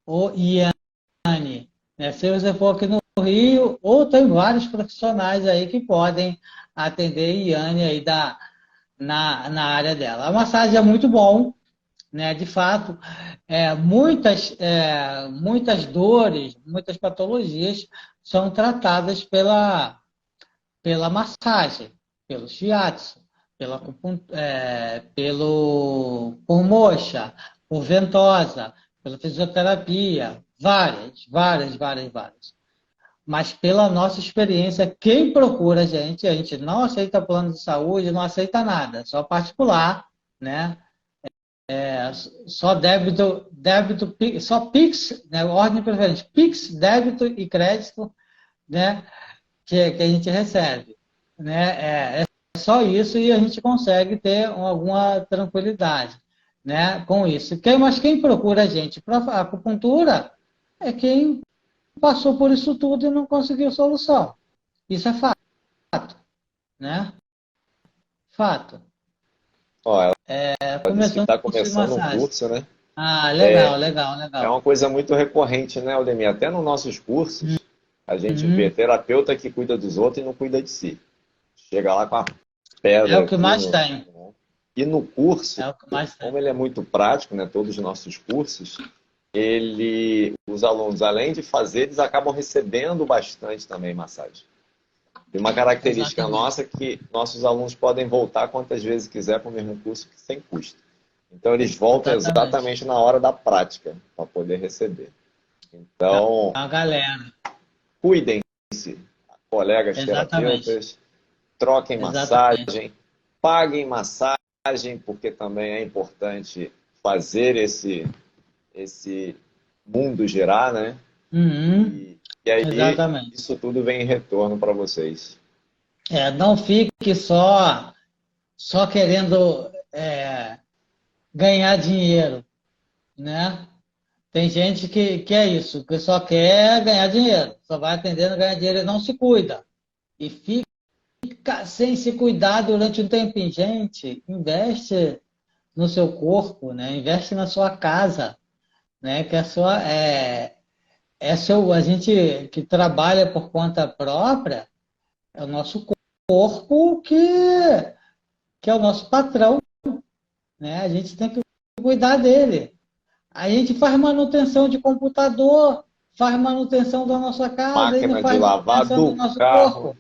o IANE, né, se você for aqui no Rio, ou tem vários profissionais aí que podem atender Iane aí na área dela. A massagem é muito bom, né? De fato, muitas dores, muitas patologias são tratadas pela massagem, pelo shiatsu, por moxa, por ventosa, pela fisioterapia, várias. Mas pela nossa experiência, quem procura a gente não aceita plano de saúde, não aceita nada, só particular, né? Só só Pix, né? Ordem preferente, Pix, débito e crédito, né? Que a gente recebe, né? É só isso e a gente consegue ter alguma tranquilidade, né? Com isso. Mas quem procura a gente para acupuntura é quem passou por isso tudo e não conseguiu solução. Isso é fato, né? Fato. Ó, ela disse que Começando está com curso de começando um massagem. curso, né? Ah, legal, É legal. uma coisa muito recorrente, né, Aldemir? Até nos nossos cursos, a gente vê Uhum. terapeuta que cuida dos outros e não cuida de si. Chega lá com a É pedra o que aqui mais tem. E no curso, É o que mais tem. como ele é muito prático, né, todos os nossos cursos, os alunos, além de fazer, eles acabam recebendo bastante também massagem. E uma característica Exatamente. nossa é que nossos alunos podem voltar quantas vezes quiser para o mesmo curso sem custo. Então, eles voltam Exatamente. exatamente na hora da prática para poder receber. Então, A galera. cuidem-se, colegas Exatamente. terapeutas, troquem Exatamente. massagem, paguem massagem, porque também é importante fazer esse mundo girar, né? Uhum. E aí, Exatamente. isso tudo vem em retorno para vocês. Não fique só querendo ganhar dinheiro, né? Tem gente que é isso, que só quer ganhar dinheiro, só vai atendendo ganhar dinheiro e não se cuida. E fica sem se cuidar durante um tempinho. Gente, investe no seu corpo, né? Investe na sua casa, né? Que a gente que trabalha por conta própria, é o nosso corpo que é o nosso patrão, né? A gente tem que cuidar dele. A gente faz manutenção de computador, faz manutenção da nossa casa e não Máquina de faz lavar manutenção do do nosso carro. corpo.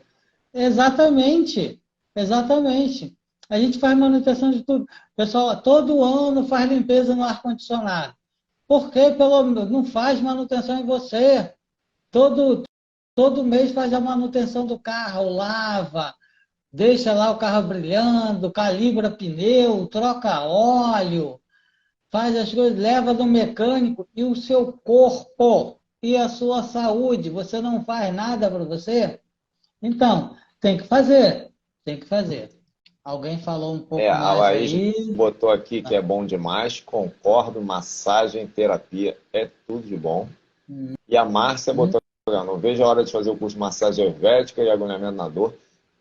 Exatamente, exatamente. A gente faz manutenção de tudo. Pessoal, todo ano faz limpeza no ar-condicionado. Por que não faz manutenção em você? Todo, todo mês faz a manutenção do carro, lava, deixa lá o carro brilhando, calibra pneu, troca óleo, faz as coisas, leva no mecânico e o seu corpo e a sua saúde. Você não faz nada para você? Então, tem que fazer, tem que fazer. Alguém falou um pouco A mais Laís aí. botou aqui que é bom demais, concordo, massagem, terapia é tudo de bom. E a Márcia Hum, botou aqui, não vejo a hora de fazer o curso de massagem ayurvédica e agulhamento na dor.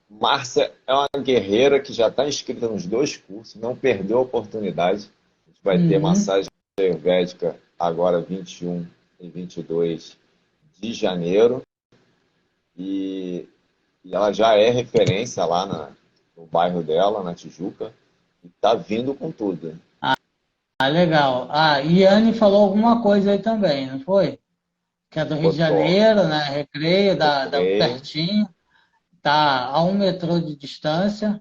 Márcia é uma guerreira que já está inscrita nos dois cursos, não perdeu a oportunidade. A gente vai ter uhum, massagem ayurvédica agora 21 e 22 de janeiro. E ela já é referência lá no bairro dela, na Tijuca, e está vindo com tudo. Ah, legal. Ah, e Anne falou alguma coisa aí também, não foi? Que é do Rio de Botou Janeiro, né? Recreio, da Recreio. pertinho, tá a 1 metrô de distância.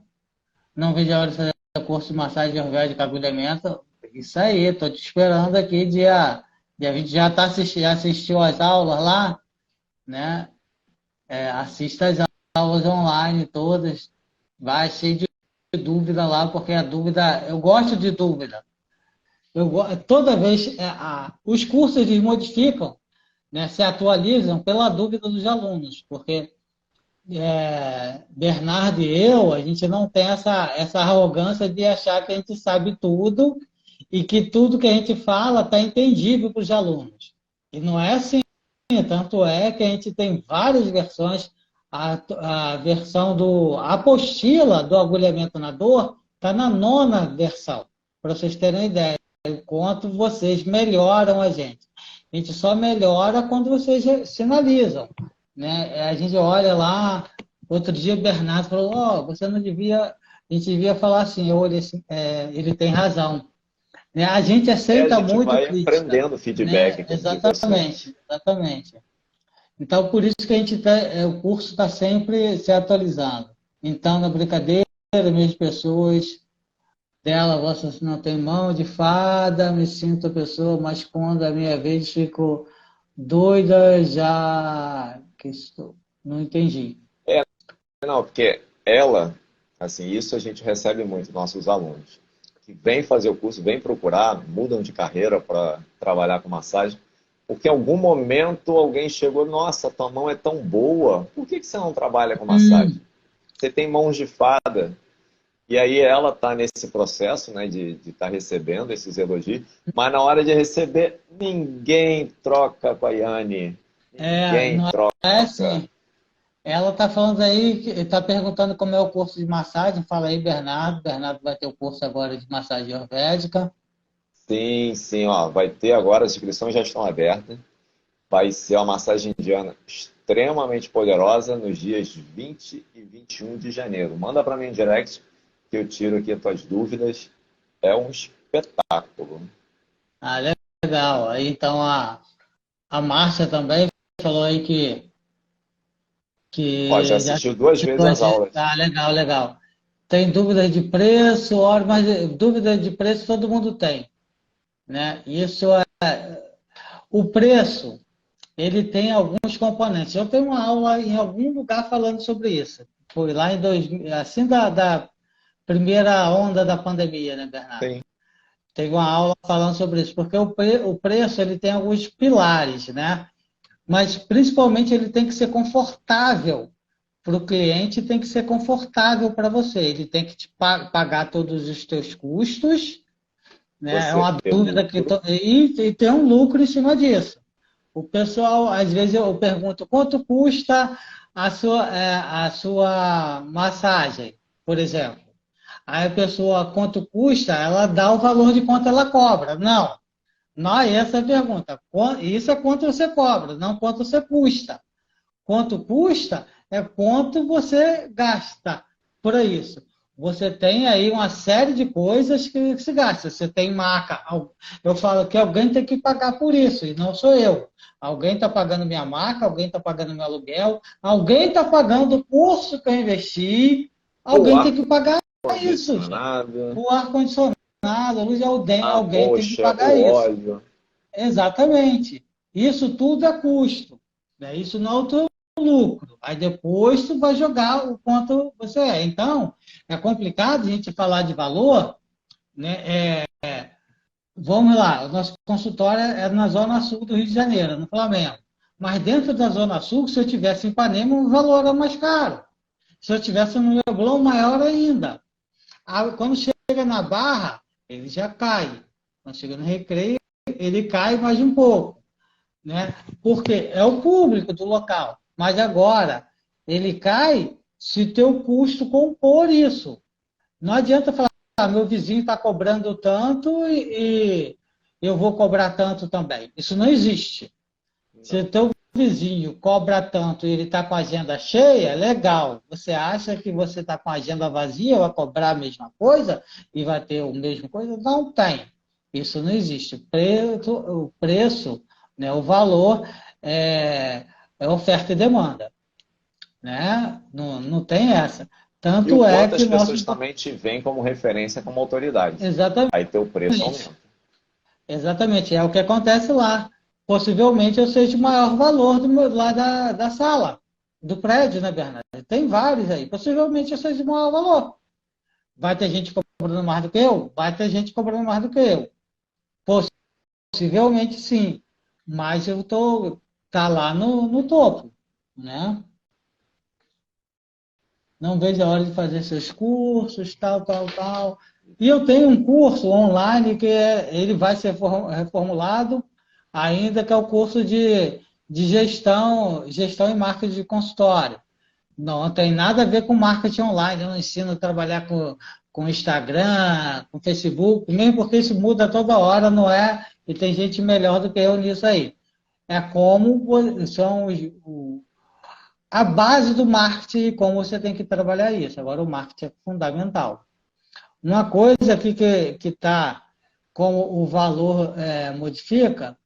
Não vejo a hora de fazer curso de massagem ayurvédica, agulhamento. Isso aí, tô te esperando aqui, dia 20, já assistiu às aulas lá, né? Assista às aulas online todas. Vai cheio de dúvida lá, porque a dúvida, eu gosto de dúvida. Toda vez, os cursos eles modificam, né, se atualizam pela dúvida dos alunos, porque Bernardo e eu, a gente não tem essa arrogância de achar que a gente sabe tudo e que tudo que a gente fala está entendível para os alunos. E não é assim, tanto é que a gente tem várias versões. A versão a apostila do agulhamento na dor está na 9ª versão, para vocês terem ideia, o quanto vocês melhoram a gente. A gente só melhora quando vocês sinalizam, né? A gente olha lá, outro dia o Bernardo falou, você não devia, a gente devia falar assim, eu olhei assim, ele tem razão. Né? A gente A aceita gente muito vai crítica, aprendendo feedback né? com os professores. Exatamente, exatamente. Então, por isso que o curso está sempre se atualizando. Então, na brincadeira, minhas pessoas, dela, vossa não tem mão de fada, me sinto a pessoa, mas quando a minha vez fico doida, já que estou. Não entendi. Não, porque ela, assim, isso a gente recebe muito, nossos alunos, que vêm fazer o curso, vêm procurar, mudam de carreira para trabalhar com massagem, porque em algum momento alguém chegou, nossa, tua mão é tão boa, por que você não trabalha com massagem? Você tem mãos de fada. E aí ela está nesse processo, né, de estar recebendo esses elogios, mas na hora de receber, ninguém troca com a Yane. Ninguém Não troca. é assim. Ela está falando aí, está perguntando como é o curso de massagem. Fala aí, Bernardo. Bernardo vai ter o curso agora de massagem ayurvédica. Sim, sim, ó, vai ter agora, as inscrições já estão abertas. Vai ser uma massagem indiana extremamente poderosa nos dias 20 e 21 de janeiro. Manda para mim em direct que eu tiro aqui as tuas dúvidas. É um espetáculo. Ah, legal. Aí, então, a Márcia também falou aí Ó, já que já assistiu 2 vezes as aulas. Ah, legal, legal. Tem dúvidas de preço, mas dúvidas de preço todo mundo tem, né? O preço, ele tem alguns componentes. Eu tenho uma aula em algum lugar falando sobre isso. Foi lá em 2000, assim da primeira onda da pandemia, né, Bernardo? Sim. Teve uma aula falando sobre isso, porque o preço ele tem alguns pilares, né? Mas principalmente ele tem que ser confortável para o cliente, tem que ser confortável para você. Ele tem que te pagar todos os teus custos, né? É Você uma ter dúvida lucro. e ter um lucro em cima disso. O pessoal, às vezes eu pergunto, quanto custa a sua massagem, por exemplo? Aí a pessoa, quanto custa, ela dá o valor de quanto ela cobra. Não, não é essa a pergunta. Isso é quanto você cobra, não quanto você custa. Quanto custa é quanto você gasta por isso. Você tem aí uma série de coisas que se gasta. Você tem marca. Eu falo que alguém tem que pagar por isso, e não sou eu. Alguém está pagando minha marca, alguém está pagando meu aluguel, alguém está pagando o curso que eu investi, O alguém tem que pagar isso, gente. ar-condicionado, O ar-condicionado, a luz, a alguém tem que moxa, pagar o isso. óleo. Exatamente. Isso tudo é custo. Né? Isso não é o teu lucro. Aí depois tu vai jogar o quanto você é. Então, é complicado a gente falar de valor, né? Vamos lá, o nosso consultório é na Zona Sul do Rio de Janeiro, no Flamengo. Mas dentro da Zona Sul, se eu tivesse em Ipanema, o valor era mais caro. Se eu tivesse no Leblon, maior ainda. Quando chega na Barra, ele já cai. Quando chega no Recreio, ele cai mais um pouco. Né? Porque é o público do local. Mas agora, ele cai se teu custo compor isso. Não adianta falar, meu vizinho está cobrando tanto e eu vou cobrar tanto também. Isso não existe. Se Não. teu vizinho cobra tanto e ele está com a agenda cheia, legal. Você acha que você está com a agenda vazia, vai cobrar a mesma coisa e vai ter o mesmo coisa? Não tem. Isso não existe. O preço, né, o valor é oferta e demanda, né? Não tem essa. E o Tanto é quanto as que pessoas nosso... também te veem como referência, como autoridade. Exatamente. Aí teu preço aumenta. Exatamente, é o que acontece lá. Possivelmente eu seja o maior valor lá da sala, do prédio, né, Bernardo? Tem vários aí. Possivelmente eu seja o maior valor. Vai ter gente cobrando mais do que eu? Vai ter gente cobrando mais do que eu. Possivelmente sim. Mas eu tô tá lá no topo, né? Não vejo a hora de fazer seus cursos, tal, tal, tal. E eu tenho um curso online que ele vai ser reformulado ainda, que é o curso de gestão e marketing de consultório. Não tem nada a ver com marketing online. Eu não ensino a trabalhar com Instagram, com Facebook, mesmo porque isso muda toda hora, não é? E tem gente melhor do que eu nisso aí. É como são a base do marketing e como você tem que trabalhar isso. Agora, o marketing é fundamental. Uma coisa aqui que está, como o valor modifica,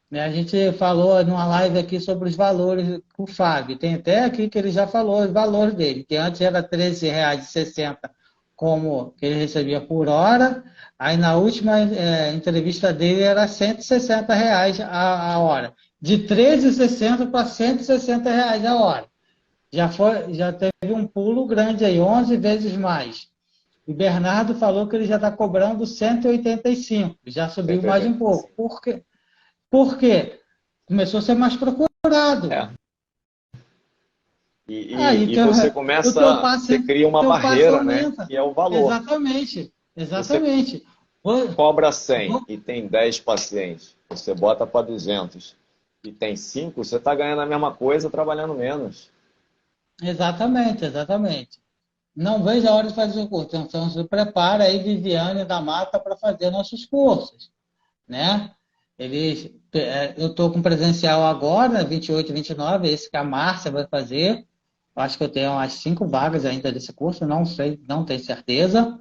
né, a gente falou numa live aqui sobre os valores do Fábio. Tem até aqui que ele já falou os valores dele, que antes era R$ 13,60 como que ele recebia por hora, aí na última entrevista dele era R$ 160 a hora. De 13,60 para R$ 160 a hora. Já teve um pulo grande aí, 11 vezes mais. E Bernardo falou que ele já está cobrando 185, já subiu mais um pouco. Por quê? Por quê? Começou a ser mais procurado. É. E você começa, você cria uma barreira, né? Que é o valor. Exatamente, exatamente. Você cobra 100 e tem 10 pacientes, você bota para 200 e tem 5, você está ganhando a mesma coisa trabalhando menos. Exatamente, exatamente. Não vejo a hora de fazer o curso. Então, se prepara aí, Viviane da Mata, para fazer nossos cursos, né? Eu estou com presencial agora, 28 e 29, esse que a Márcia vai fazer. Eu acho que eu tenho umas 5 vagas ainda desse curso, não sei, não tenho certeza,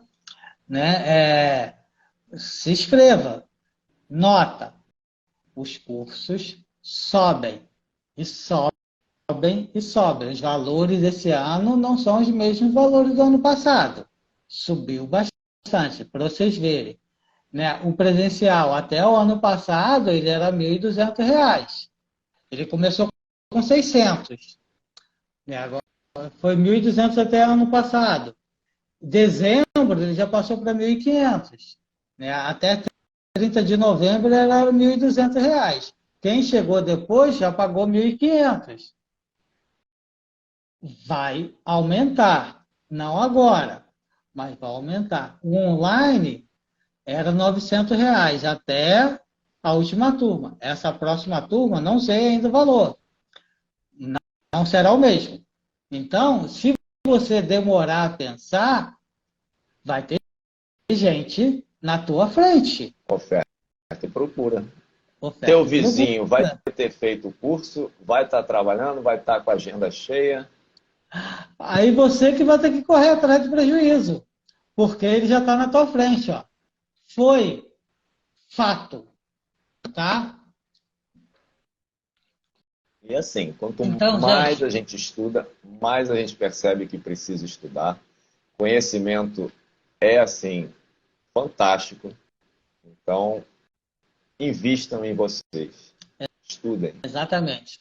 né? Se inscreva. Nota, os cursos sobem e sobem e sobem. Os valores desse ano não são os mesmos valores do ano passado. Subiu bastante, para vocês verem. Né? O presencial, até o ano passado, ele era R$ 1.200. Ele começou com 600. Né? Agora foi 1.200 até o ano passado. Dezembro, ele já passou para 1.500. Né? Até 30 de novembro era R$ 1.200. Quem chegou depois já pagou 1.500. Vai aumentar. Não agora, mas vai aumentar. O online era R$ 900 até a última turma. Essa próxima turma, não sei ainda o valor. Não será o mesmo. Então, se você demorar a pensar, vai ter gente na tua frente. Oferta e procura. Oferta Teu e vizinho procura. vai ter feito o curso, vai estar trabalhando, vai estar com a agenda cheia. Aí você que vai ter que correr atrás de prejuízo, porque ele já está na tua frente, ó. Foi fato, tá? E assim, quanto Então, mais gente, a gente estuda, mais a gente percebe que precisa estudar. Conhecimento é, assim, fantástico. Então, invistam em vocês. Estudem. exatamente.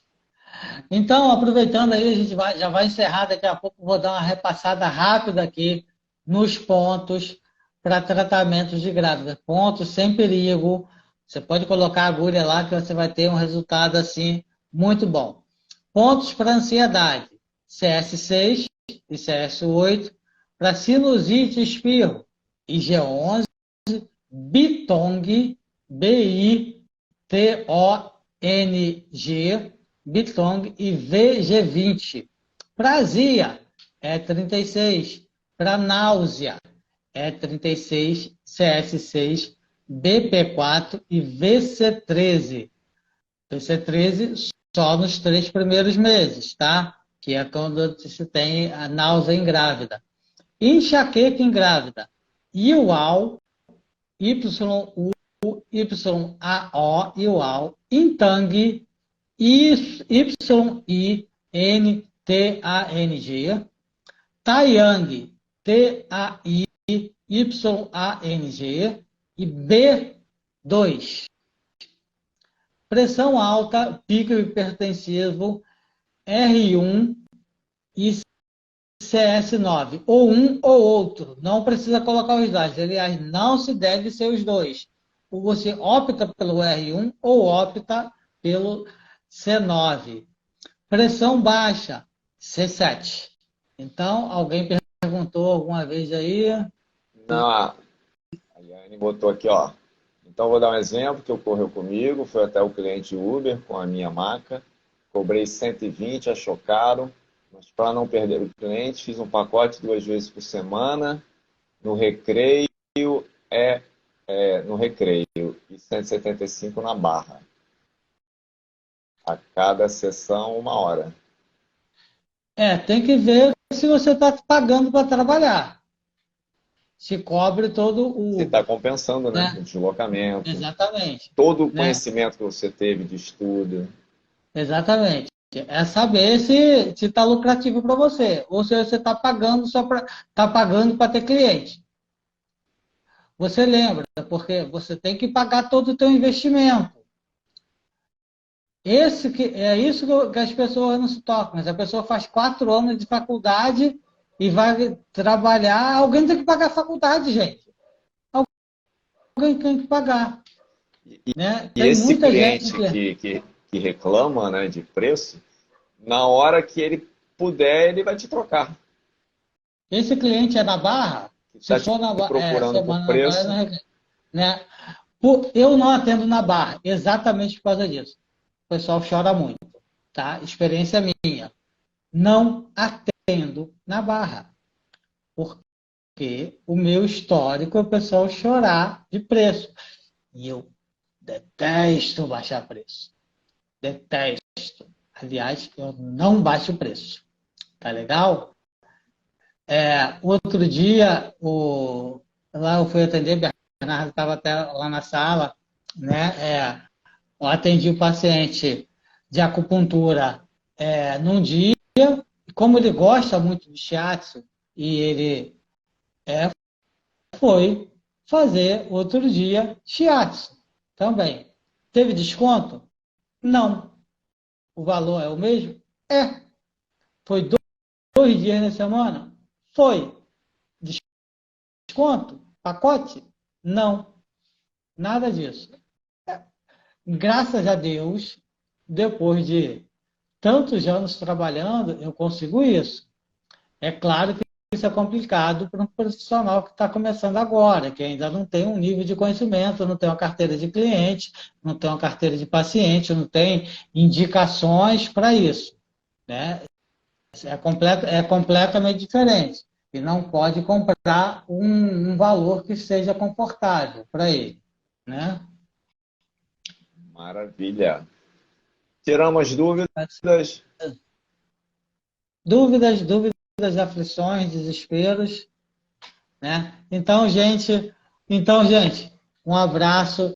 Então, aproveitando aí, a gente já vai encerrar daqui a pouco, vou dar uma repassada rápida aqui nos pontos para tratamentos de grávida. Pontos sem perigo. Você pode colocar a agulha lá que você vai ter um resultado assim muito bom. Pontos para ansiedade. CS6 e CS8. Para sinusite e espirro. IG11, Bitong, BITONG, Bitong e VG20. Para azia, é 36. Para náusea, é 36, CS6, BP4 e VC13. VC13 só nos 3 primeiros meses, tá? Que é quando se tem a náusea em grávida. Enxaqueca em grávida. IUAL, YU, YAO, IUAL, Intang, YINTANG, Taiyang, TAIYANG e B2. Pressão alta, pico hipertensivo, R1 e CS9, ou um ou outro. Não precisa colocar os dois. Aliás, não se deve ser os dois. Ou você opta pelo R1 ou opta pelo C9. Pressão baixa, C7. Então, alguém perguntou alguma vez aí? Não, a Yane botou aqui, ó. Então, vou dar um exemplo que ocorreu comigo. Foi até o cliente Uber com a minha maca. Cobrei 120, achou caro. Mas para não perder o cliente, fiz um pacote 2 vezes por semana. No recreio, no recreio. E 175 na barra. A cada sessão, 1 hora. Tem que ver se você está pagando para trabalhar. Se cobre todo o... Se está compensando, né? O deslocamento. Exatamente. Todo o conhecimento que você teve de estudo. Exatamente. É saber se está lucrativo para você. Ou se você está pagando só para ter cliente. Você lembra, porque você tem que pagar todo o teu investimento. É isso que as pessoas não se tocam. Mas a pessoa faz 4 anos de faculdade e vai trabalhar. Alguém tem que pagar a faculdade, gente. Alguém tem que pagar. Né? E Tem esse muita cliente gente que reclama, né, de preço, na hora que ele puder, ele vai te trocar. Esse cliente é na Barra? Está te procurando por preço. Né? Eu não atendo na Barra, exatamente por causa disso. O pessoal chora muito, tá? Experiência minha. Não atendo na Barra. Porque o meu histórico é o pessoal chorar de preço. E eu detesto baixar preço. Detesto. Aliás, eu não baixo o preço. Tá legal? Outro dia, lá eu fui atender, Bernardo estava até lá na sala, né? Eu atendi o paciente de acupuntura num dia, e como ele gosta muito de shiatsu, e ele foi fazer outro dia shiatsu também. Teve desconto? Não. O valor é o mesmo? Foi 2 dias na semana? Foi. Desconto? Pacote? Não. Nada disso. Graças a Deus, depois de tantos anos trabalhando, eu consigo isso. É claro que isso é complicado para um profissional que está começando agora, que ainda não tem um nível de conhecimento, não tem uma carteira de cliente, não tem uma carteira de paciente, não tem indicações para isso. Né? É completamente diferente. E não pode comprar um valor que seja confortável para ele. Né? Maravilha. Tiramos dúvidas. Dúvidas, aflições, desesperos. Né? Então, gente, um abraço.